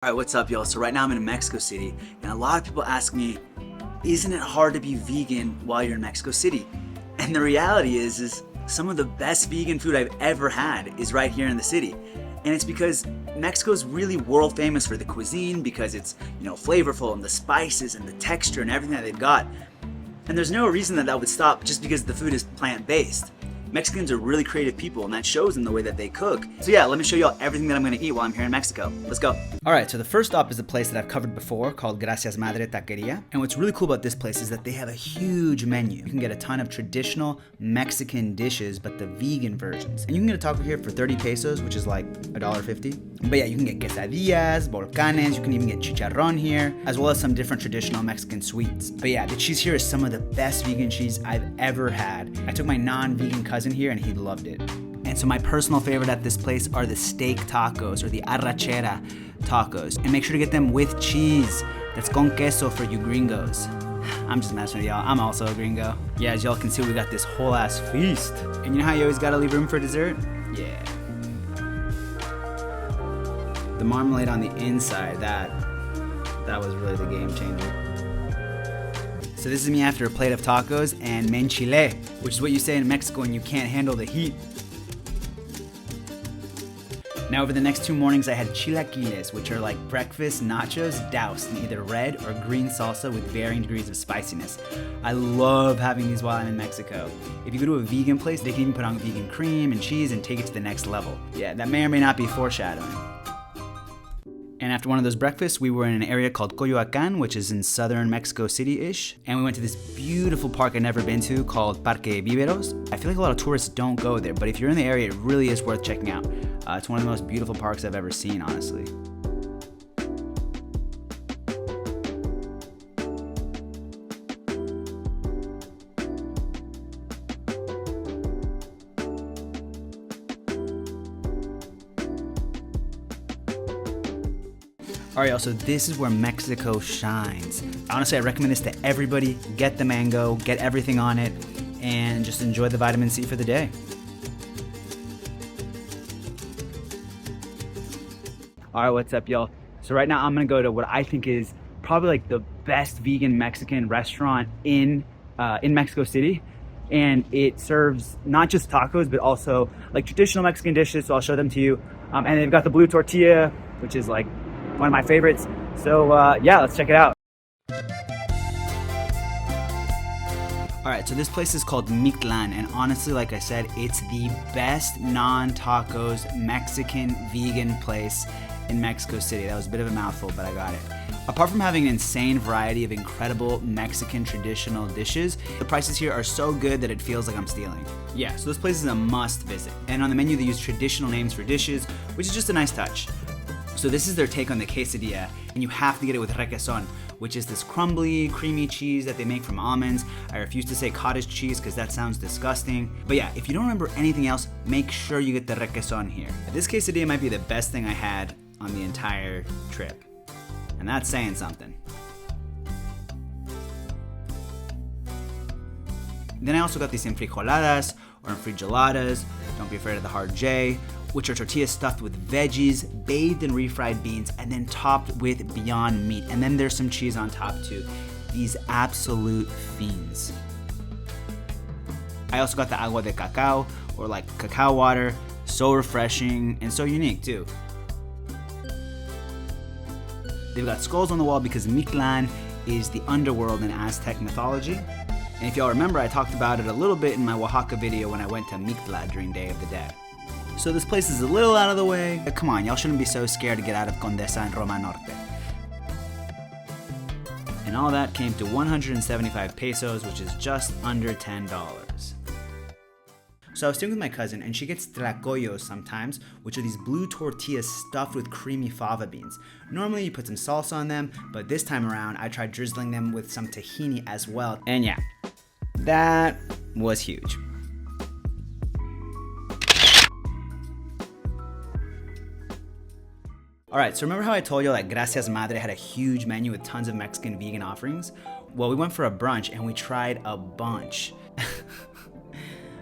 Alright, what's up y'all? So right now I'm in Mexico City and a lot of people ask me, isn't it hard to be vegan while you're in Mexico City? And the reality is some of the best vegan food I've ever had is right here in the city. And it's because Mexico's really world famous for the cuisine because it's, flavorful and the spices and the texture and everything that they've got. And there's no reason that would stop just because the food is plant-based. Mexicans are really creative people and that shows in the way that they cook. So yeah, let me show you all everything that I'm gonna eat while I'm here in Mexico. Let's go. Alright, so the first stop is a place that I've covered before called Gracias Madre Taqueria. And what's really cool about this place is that they have a huge menu. You can get a ton of traditional Mexican dishes, but the vegan versions. And you can get a taco here for 30 pesos, which is like $1.50. But yeah, you can get quesadillas, volcanes, you can even get chicharrón here, as well as some different traditional Mexican sweets. But yeah, the cheese here is some of the best vegan cheese I've ever had. I took my non-vegan cousin here and he loved it. And so my personal favorite at this place are the steak tacos or the arrachera tacos. And make sure to get them with cheese. That's con queso for you gringos. I'm just messing with y'all. I'm also a gringo. Yeah, as y'all can see, we got this whole ass feast. And you know how you always gotta leave room for dessert? Yeah. The marmalade on the inside, that was really the game changer. So this is me after a plate of tacos and me enchilé, which is what you say in Mexico when you can't handle the heat. Now over the next 2 mornings I had chilaquiles, which are like breakfast nachos doused in either red or green salsa with varying degrees of spiciness. I love having these while I'm in Mexico. If you go to a vegan place, they can even put on vegan cream and cheese and take it to the next level. Yeah, that may or may not be foreshadowing. And after one of those breakfasts, we were in an area called Coyoacán, which is in southern Mexico City-ish. And we went to this beautiful park I'd never been to called Parque Viveros. I feel like a lot of tourists don't go there, but if you're in the area, it really is worth checking out. It's one of the most beautiful parks I've ever seen, honestly. Alright y'all, so this is where Mexico shines. Honestly, I recommend this to everybody. Get the mango, get everything on it, and just enjoy the vitamin C for the day. Alright, what's up y'all? So right now I'm gonna go to what I think is probably like the best vegan Mexican restaurant in Mexico City. And it serves not just tacos, but also like traditional Mexican dishes, so I'll show them to you. And they've got the blue tortilla, which is like one of my favorites. So yeah, let's check it out. Alright, so this place is called Mictlan, and honestly, like I said, it's the best non-tacos Mexican vegan place in Mexico City. That was a bit of a mouthful, but I got it. Apart from having an insane variety of incredible Mexican traditional dishes, the prices here are so good that it feels like I'm stealing. Yeah, so this place is a must visit. And on the menu they use traditional names for dishes, which is just a nice touch. So this is their take on the quesadilla, and you have to get it with requesón, which is this crumbly, creamy cheese that they make from almonds. I refuse to say cottage cheese because that sounds disgusting. But yeah, if you don't remember anything else, make sure you get the requesón here. This quesadilla might be the best thing I had on the entire trip. And that's saying something. Then I also got these enfrijoladas or enfrijoladas, don't be afraid of the hard J, which are tortillas stuffed with veggies, bathed in refried beans, and then topped with Beyond Meat. And then there's some cheese on top too. These absolute fiends. I also got the agua de cacao, or like cacao water, so refreshing and so unique too. They've got skulls on the wall because Mictlan is the underworld in Aztec mythology. And if y'all remember, I talked about it a little bit in my Oaxaca video when I went to Mictla during Day of the Dead. So this place is a little out of the way. But come on, y'all shouldn't be so scared to get out of Condesa and Roma Norte. And all that came to 175 pesos, which is just under $10. So I was staying with my cousin, and she gets tlacoyos sometimes, which are these blue tortillas stuffed with creamy fava beans. Normally you put some salsa on them, but this time around I tried drizzling them with some tahini as well. And yeah, that was huge. Alright, so remember how I told you that Gracias Madre had a huge menu with tons of Mexican vegan offerings? Well, we went for a brunch and we tried a bunch.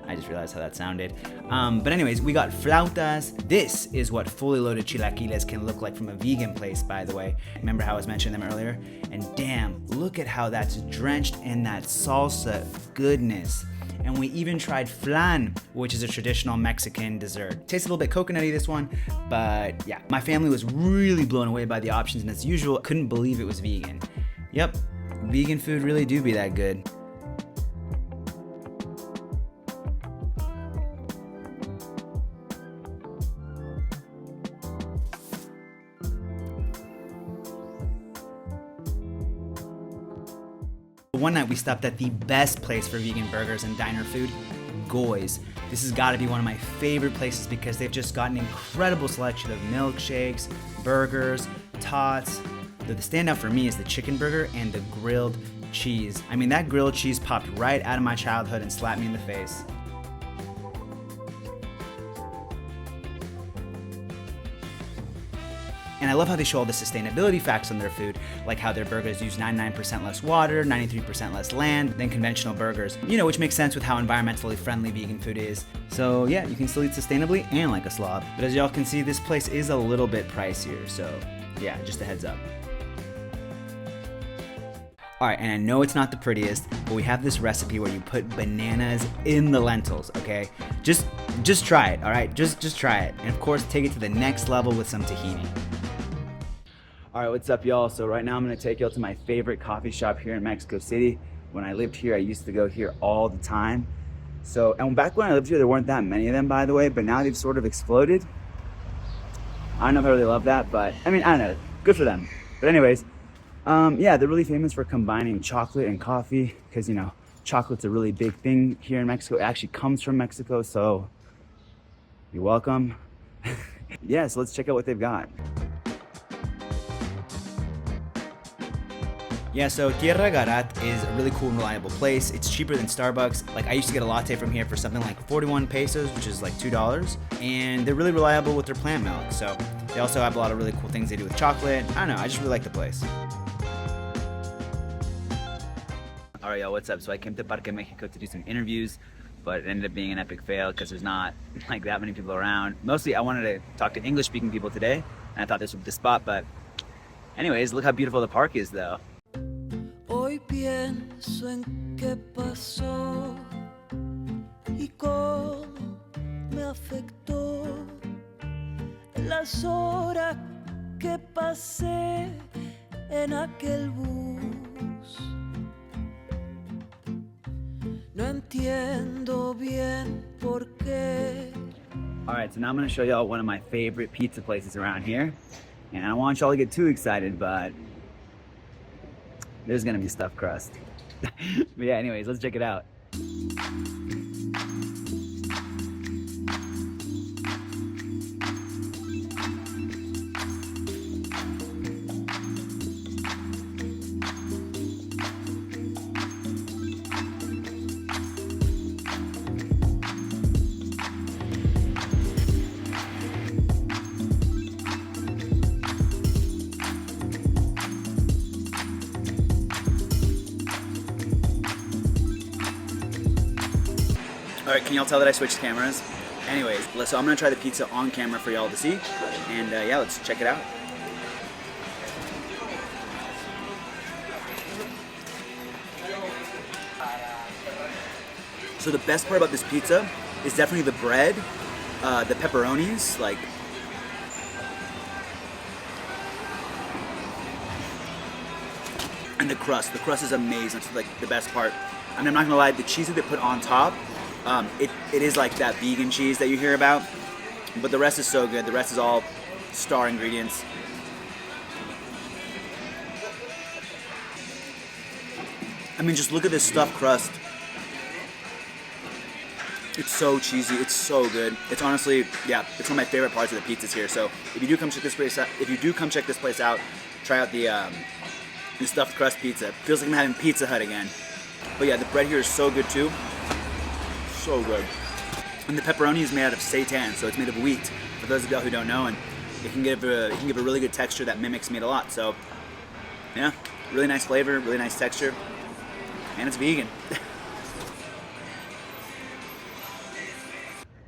I just realized how that sounded. But anyways, we got flautas. This is what fully loaded chilaquiles can look like from a vegan place, by the way. Remember how I was mentioning them earlier? And damn, look at how that's drenched in that salsa goodness. And we even tried flan, which is a traditional Mexican dessert. Tastes a little bit coconutty, this one, but yeah. My family was really blown away by the options, and as usual, couldn't believe it was vegan. Yep, vegan food really do be that good. One night we stopped at the best place for vegan burgers and diner food, Goy's. This has got to be one of my favorite places because they've just got an incredible selection of milkshakes, burgers, tots. The standout for me is the chicken burger and the grilled cheese. I mean, that grilled cheese popped right out of my childhood and slapped me in the face. And I love how they show all the sustainability facts on their food, like how their burgers use 99% less water, 93% less land than conventional burgers. You know, which makes sense with how environmentally friendly vegan food is. So yeah, you can still eat sustainably and like a slob. But as y'all can see, this place is a little bit pricier, so yeah, just a heads up. Alright, and I know it's not the prettiest, but we have this recipe where you put bananas in the lentils, okay? Just try it, alright? Just try it. And of course, take it to the next level with some tahini. Alright, what's up y'all? So right now I'm going to take y'all to my favorite coffee shop here in Mexico City. When I lived here, I used to go here all the time. So, and back when I lived here, there weren't that many of them, by the way, but now they've sort of exploded. I don't know if I really love that, but I mean, I don't know. Good for them. But anyways, yeah, they're really famous for combining chocolate and coffee because, you know, chocolate's a really big thing here in Mexico. It actually comes from Mexico, so you're welcome. Yeah, so let's check out what they've got. Yeah, so Tierra Garat is a really cool and reliable place. It's cheaper than Starbucks. Like, I used to get a latte from here for something like 41 pesos, which is like $2. And they're really reliable with their plant milk. So they also have a lot of really cool things they do with chocolate. I don't know, I just really like the place. All right, y'all, what's up? So I came to Parque Mexico to do some interviews, but it ended up being an epic fail because there's not like that many people around. Mostly I wanted to talk to English-speaking people today, and I thought this would be the spot, but anyways, look how beautiful the park is though. Hoy pienso en qué pasó y cómo me afectó las horas que pasé en aquel bus. No entiendo bien por qué. Alright, so now I'm going to show y'all one of my favorite pizza places around here. And I don't want y'all to get too excited, but there's gonna be stuffed crust. But yeah, anyways, let's check it out. Alright, can y'all tell that I switched cameras? Anyways, so I'm gonna try the pizza on camera for y'all to see. And yeah, let's check it out. So the best part about this pizza is definitely the bread, the pepperonis, like and the crust. The crust is amazing. It's like the best part. I mean, I'm not gonna lie, the cheese that they put on top, it is like that vegan cheese that you hear about, but the rest is so good. The rest is all star ingredients. I mean, just look at this stuffed crust. It's so cheesy. It's so good. It's honestly, yeah, it's one of my favorite parts of the pizzas here. So if you do come check this place out, try out the stuffed crust pizza. Feels like I'm having Pizza Hut again. But yeah, the bread here is so good too. So good. And the pepperoni is made out of seitan, so it's made of wheat. For those of y'all who don't know, and it can give a really good texture that mimics meat a lot. So yeah, really nice flavor, really nice texture, and it's vegan.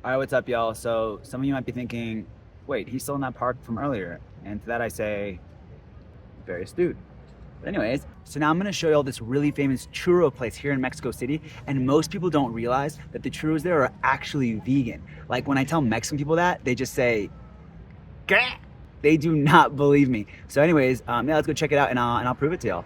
All right, what's up, y'all? So some of you might be thinking, wait, he's still in that park from earlier. And to that I say, very astute. But anyways, so now I'm gonna show you all this really famous churro place here in Mexico City. And most people don't realize that the churros there are actually vegan. Like when I tell Mexican people that, they just say, "Gah!" They do not believe me. So anyways, yeah, let's go check it out and I'll prove it to y'all.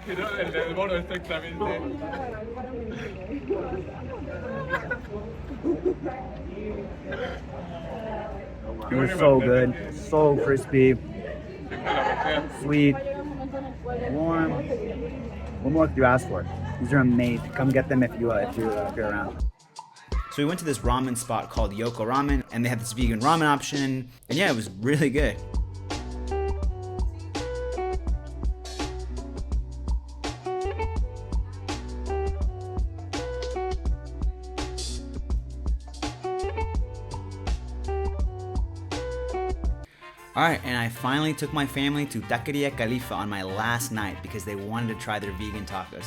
Quiero el del mono exactamente. It was so good, so crispy, sweet, warm. What more could you ask for? These are amazing. Come get them if you're around. So we went to this ramen spot called Yoko Ramen, and they had this vegan ramen option, and yeah, it was really good. Alright, and I finally took my family to Taqueria Califa on my last night because they wanted to try their vegan tacos.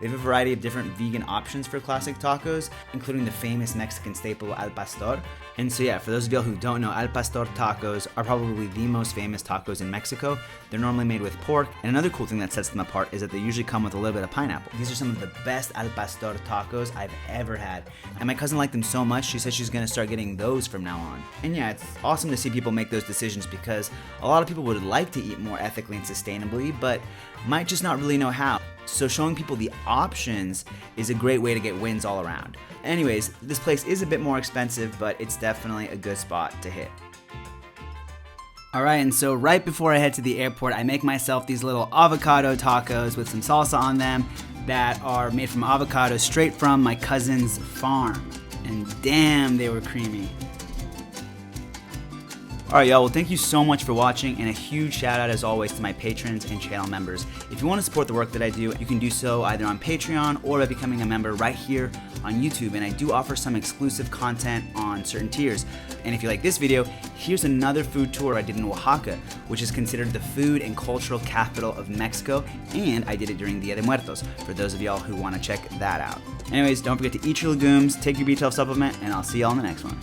They have a variety of different vegan options for classic tacos, including the famous Mexican staple al pastor. And so yeah, for those of y'all who don't know, al pastor tacos are probably the most famous tacos in Mexico. They're normally made with pork, and another cool thing that sets them apart is that they usually come with a little bit of pineapple. These are some of the best al pastor tacos I've ever had. And my cousin liked them so much, she said she's gonna start getting those from now on. And yeah, it's awesome to see people make those decisions because a lot of people would like to eat more ethically and sustainably, but might just not really know how. So showing people the options is a great way to get wins all around. Anyways, this place is a bit more expensive, but it's definitely a good spot to hit. Alright, and so right before I head to the airport, I make myself these little avocado tacos with some salsa on them that are made from avocados straight from my cousin's farm. And damn, they were creamy. Alright y'all, well thank you so much for watching, and a huge shout out as always to my patrons and channel members. If you want to support the work that I do, you can do so either on Patreon or by becoming a member right here on YouTube, and I do offer some exclusive content on certain tiers. And if you like this video, here's another food tour I did in Oaxaca, which is considered the food and cultural capital of Mexico, and I did it during Dia de Muertos, for those of y'all who want to check that out. Anyways, don't forget to eat your legumes, take your B12 supplement, and I'll see y'all in the next one.